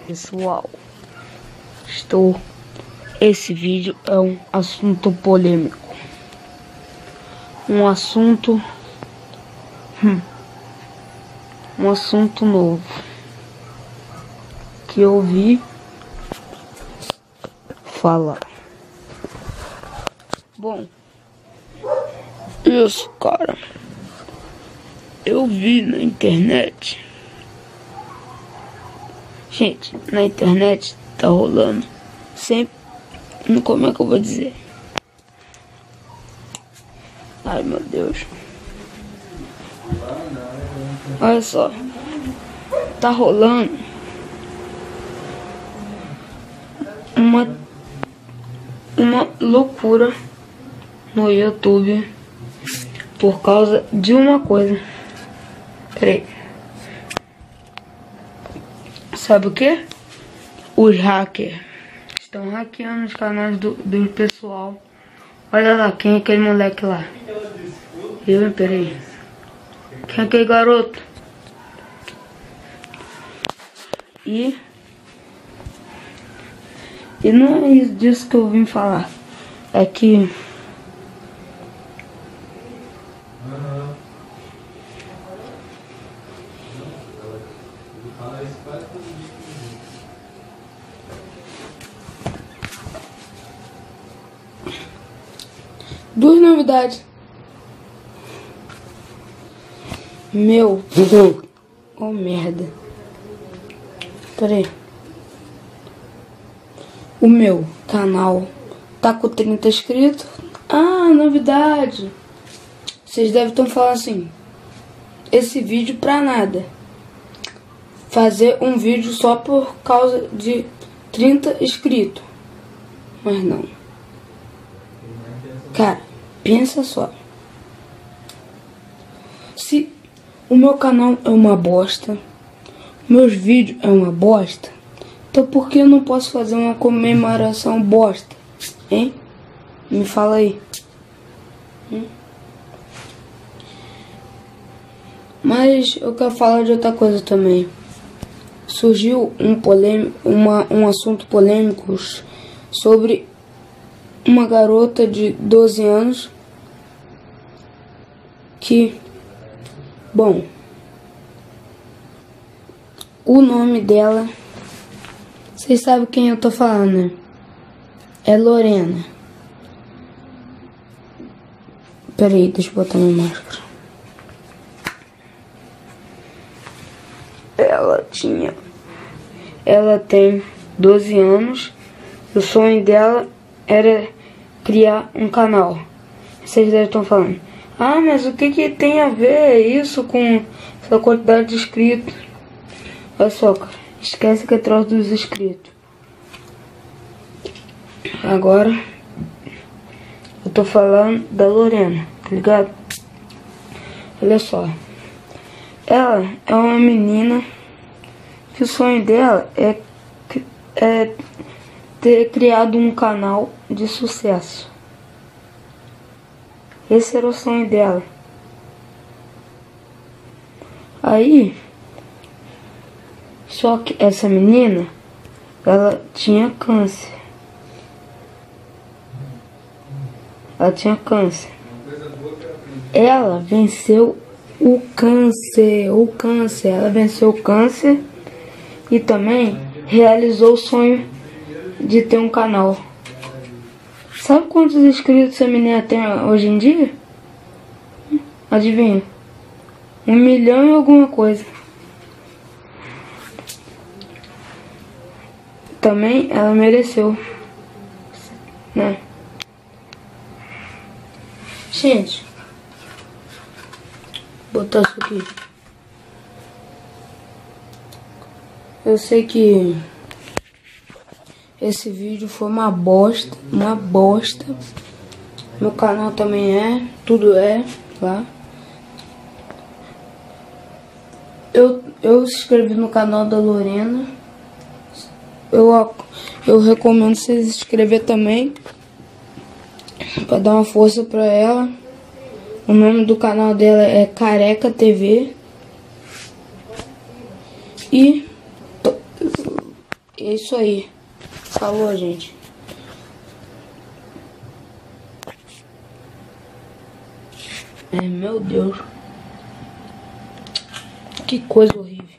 Pessoal, esse vídeo é um assunto polêmico, um assunto novo que eu ouvi falar. Bom, isso, cara, eu vi na internet. Gente, na internet tá rolando sempre. Como é que eu vou dizer? Ai, meu Deus. Olha só. Tá rolando uma loucura no YouTube por causa de uma coisa. Peraí. Sabe o que? Os hackers estão hackeando os canais do pessoal. Olha lá, quem é aquele moleque lá? Peraí. Quem é aquele garoto? E não é isso disso que eu vim falar. É que duas novidades. Oh merda. Peraí. O meu canal tá com 30 inscritos. Ah, novidade. Vocês devem estar falando assim: esse vídeo pra nada. Fazer um vídeo só por causa de 30 inscritos. Mas não. Cara, pensa só. Se o meu canal é uma bosta, meus vídeos é uma bosta, então por que eu não posso fazer uma comemoração bosta? Hein? Me fala aí. Mas eu quero falar de outra coisa também. Surgiu um assunto polêmico sobre uma garota de 12 anos que, bom, o nome dela, vocês sabem quem eu tô falando, né? É Lorena. Peraí, deixa eu botar minha máscara. Ela tem 12 anos. O sonho dela era criar um canal. Vocês devem estar falando: ah, mas o que tem a ver isso com essa quantidade de inscritos? Olha só, cara, esquece que é troço dos inscritos. Agora eu tô falando da Lorena, tá ligado? Olha só. Ela é uma menina que o sonho dela é ter criado um canal de sucesso. Esse era o sonho dela. Aí, só que essa menina, ela tinha câncer. Ela venceu o câncer. Ela venceu o câncer e também realizou o sonho de ter um canal. Sabe quantos inscritos essa menina tem hoje em dia? Adivinha? 1 milhão e alguma coisa. Também ela mereceu, né? Gente, vou botar isso aqui. Eu sei que esse vídeo foi uma bosta. Meu canal também é, tudo é lá. Eu se inscrevi no canal da Lorena. Eu recomendo vocês se inscrever também, pra dar uma força pra ela. O nome do canal dela é Careca TV. E É isso aí. Falou, gente. Meu Deus. Que coisa horrível.